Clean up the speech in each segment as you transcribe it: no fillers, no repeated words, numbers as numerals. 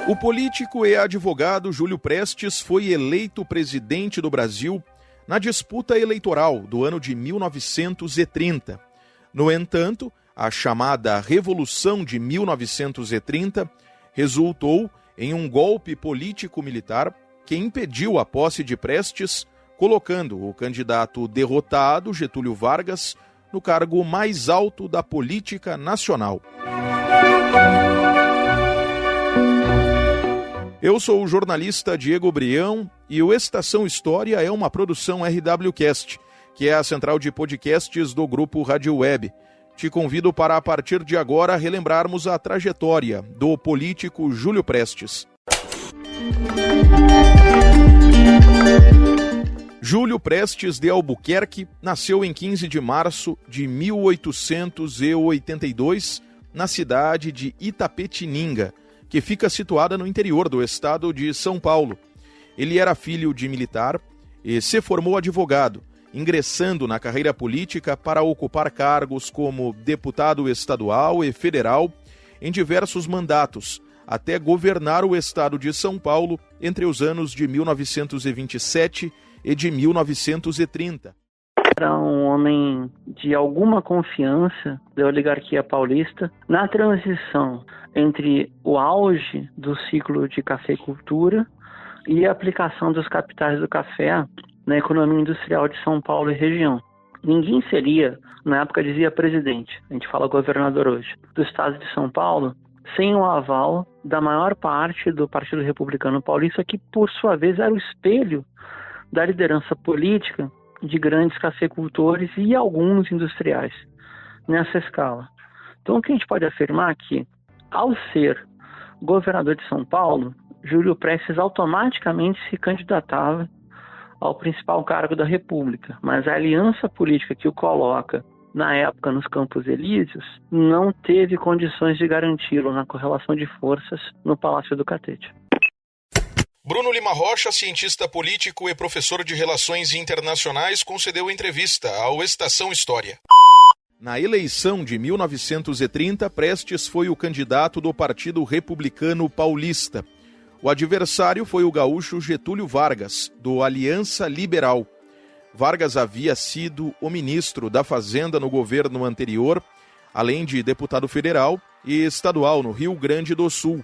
O político e advogado Júlio Prestes foi eleito presidente do Brasil na disputa eleitoral do ano de 1930. No entanto, a chamada Revolução de 1930 resultou em um golpe político-militar que impediu a posse de Prestes, colocando o candidato derrotado, Getúlio Vargas, no cargo mais alto da política nacional. Eu sou o jornalista Diego Brião e o Estação História é uma produção RWCast, que é a central de podcasts do Grupo Rádio Web. Te convido para, a partir de agora, relembrarmos a trajetória do político Júlio Prestes. Júlio Prestes de Albuquerque nasceu em 15 de março de 1882, na cidade de Itapetininga, que fica situada no interior do estado de São Paulo. Ele era filho de militar e se formou advogado, ingressando na carreira política para ocupar cargos como deputado estadual e federal em diversos mandatos, até governar o estado de São Paulo entre os anos de 1927 e de 1930. Era um homem de alguma confiança da oligarquia paulista na transição entre o auge do ciclo de cafeicultura e a aplicação dos capitais do café na economia industrial de São Paulo e região. Ninguém seria, na época dizia presidente, a gente fala governador hoje, do estado de São Paulo, sem o aval da maior parte do Partido Republicano Paulista, que por sua vez era o espelho da liderança política de grandes cafeicultores e alguns industriais nessa escala. Então, o que a gente pode afirmar é que, ao ser governador de São Paulo, Júlio Prestes automaticamente se candidatava ao principal cargo da República, mas a aliança política que o coloca, na época, nos Campos Elíseos, não teve condições de garanti-lo na correlação de forças no Palácio do Catete. Bruno Lima Rocha, cientista político e professor de Relações Internacionais, concedeu entrevista ao Estação História. Na eleição de 1930, Prestes foi o candidato do Partido Republicano Paulista. O adversário foi o gaúcho Getúlio Vargas, do Aliança Liberal. Vargas havia sido o ministro da Fazenda no governo anterior, além de deputado federal e estadual no Rio Grande do Sul.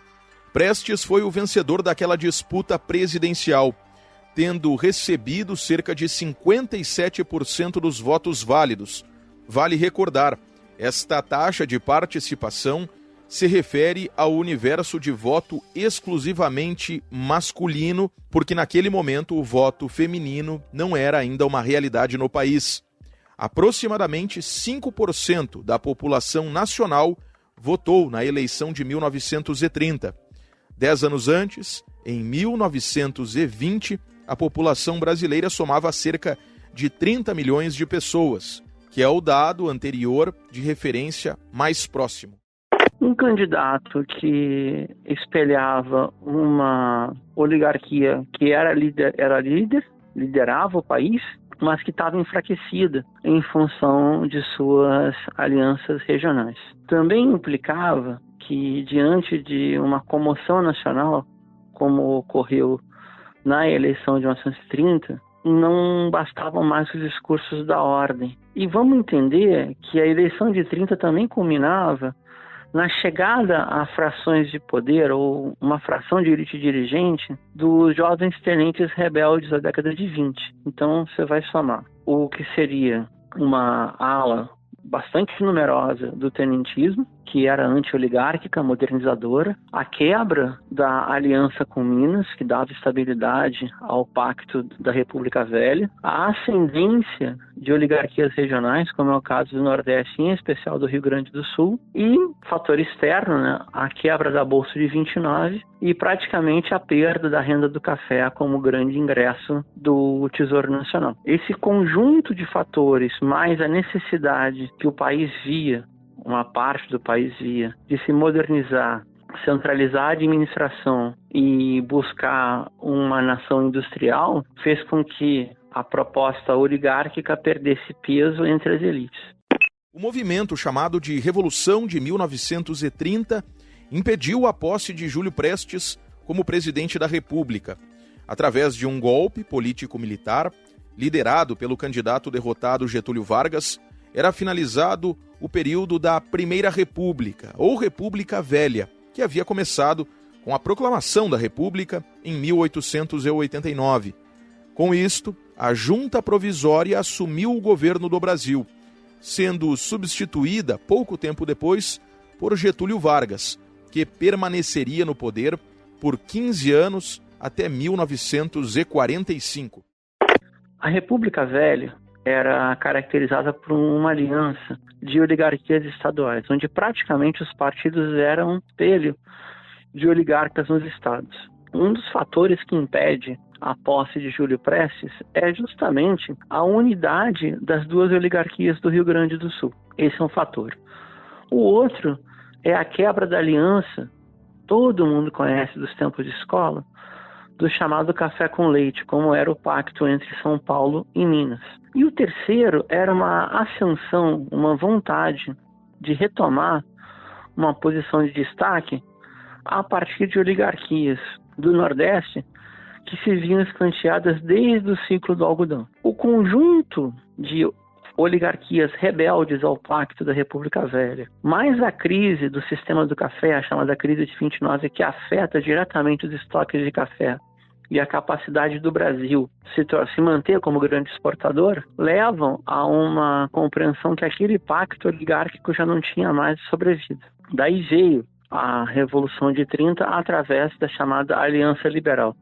Prestes foi o vencedor daquela disputa presidencial, tendo recebido cerca de 57% dos votos válidos. Vale recordar, esta taxa de participação se refere ao universo de voto exclusivamente masculino, porque naquele momento o voto feminino não era ainda uma realidade no país. Aproximadamente 5% da população nacional votou na eleição de 1930. 10 anos antes, em 1920, a população brasileira somava cerca de 30 milhões de pessoas, que é o dado anterior de referência mais próximo. Um candidato que espelhava uma oligarquia que liderava o país, mas que estava enfraquecida em função de suas alianças regionais. Também implicava que, diante de uma comoção nacional, como ocorreu na eleição de 1930, não bastavam mais os discursos da ordem. E vamos entender que a eleição de 30 também culminava na chegada a frações de poder, ou uma fração de elite dirigente, dos jovens tenentes rebeldes da década de 20. Então, você vai somar o que seria uma ala bastante numerosa do tenentismo, que era anti-oligárquica, modernizadora, a quebra da aliança com Minas, que dava estabilidade ao pacto da República Velha, a ascendência de oligarquias regionais, como é o caso do Nordeste, em especial do Rio Grande do Sul, e, fator externo, a quebra da Bolsa de 29 e praticamente a perda da renda do café como grande ingresso do Tesouro Nacional. Esse conjunto de fatores, mais a necessidade que o país via, uma parte do país via, de se modernizar, centralizar a administração e buscar uma nação industrial, fez com que a proposta oligárquica perdesse peso entre as elites. O movimento chamado de Revolução de 1930 impediu a posse de Júlio Prestes como presidente da República. Através de um golpe político-militar, liderado pelo candidato derrotado Getúlio Vargas, era finalizado o período da Primeira República, ou República Velha, que havia começado com a proclamação da República em 1889. Com isto, a Junta Provisória assumiu o governo do Brasil, sendo substituída pouco tempo depois por Getúlio Vargas, que permaneceria no poder por 15 anos até 1945. A República Velha era caracterizada por uma aliança de oligarquias estaduais, onde praticamente os partidos eram um espelho de oligarcas nos estados. Um dos fatores que impede a posse de Júlio Prestes é justamente a unidade das duas oligarquias do Rio Grande do Sul. Esse é um fator. O outro é a quebra da aliança, todo mundo conhece dos tempos de escola, do chamado café com leite, como era o pacto entre São Paulo e Minas. E o terceiro era uma ascensão, uma vontade de retomar uma posição de destaque a partir de oligarquias do Nordeste que se viam escanteadas desde o ciclo do algodão. O conjunto de oligarquias rebeldes ao Pacto da República Velha, mais a crise do sistema do café, a chamada crise de 29, que afeta diretamente os estoques de café e a capacidade do Brasil se manter como grande exportador, levam a uma compreensão que aquele pacto oligárquico já não tinha mais sobrevida. Daí veio a Revolução de 30 através da chamada Aliança Liberal.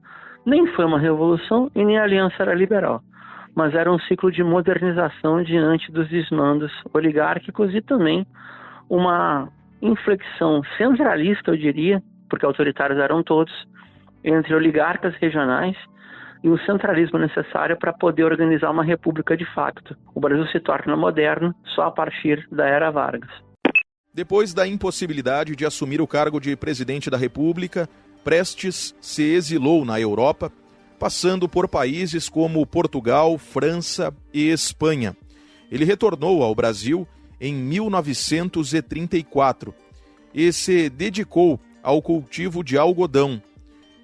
Nem foi uma revolução e nem a aliança era liberal, mas era um ciclo de modernização diante dos desmandos oligárquicos e também uma inflexão centralista, eu diria, porque autoritários eram todos, entre oligarcas regionais e o centralismo necessário para poder organizar uma república de facto. O Brasil se torna moderno só a partir da era Vargas. Depois da impossibilidade de assumir o cargo de presidente da República, Prestes se exilou na Europa, passando por países como Portugal, França e Espanha. Ele retornou ao Brasil em 1934 e se dedicou ao cultivo de algodão.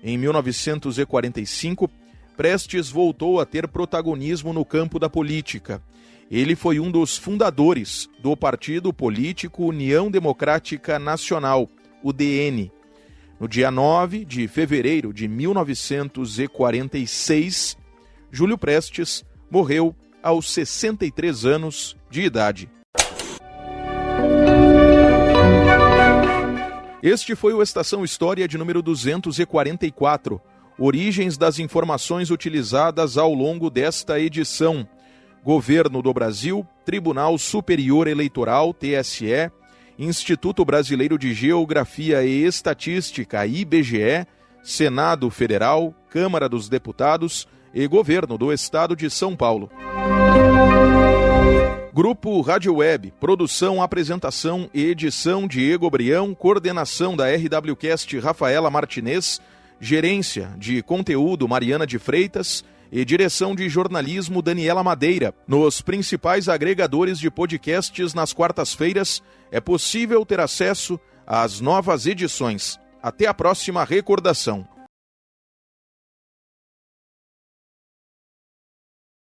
Em 1945, Prestes voltou a ter protagonismo no campo da política. Ele foi um dos fundadores do partido político União Democrática Nacional, UDN. No dia 9 de fevereiro de 1946, Júlio Prestes morreu aos 63 anos de idade. Este foi o Estação História de número 244, origens das informações utilizadas ao longo desta edição. Governo do Brasil, Tribunal Superior Eleitoral, TSE, Instituto Brasileiro de Geografia e Estatística, IBGE, Senado Federal, Câmara dos Deputados e Governo do Estado de São Paulo. Grupo Rádio Web, produção, apresentação e edição Diego Brião, coordenação da RWCast Rafaela Martinez, gerência de conteúdo Mariana de Freitas e direção de jornalismo Daniela Madeira. Nos principais agregadores de podcasts nas quartas-feiras é possível ter acesso às novas edições. Até a próxima recordação.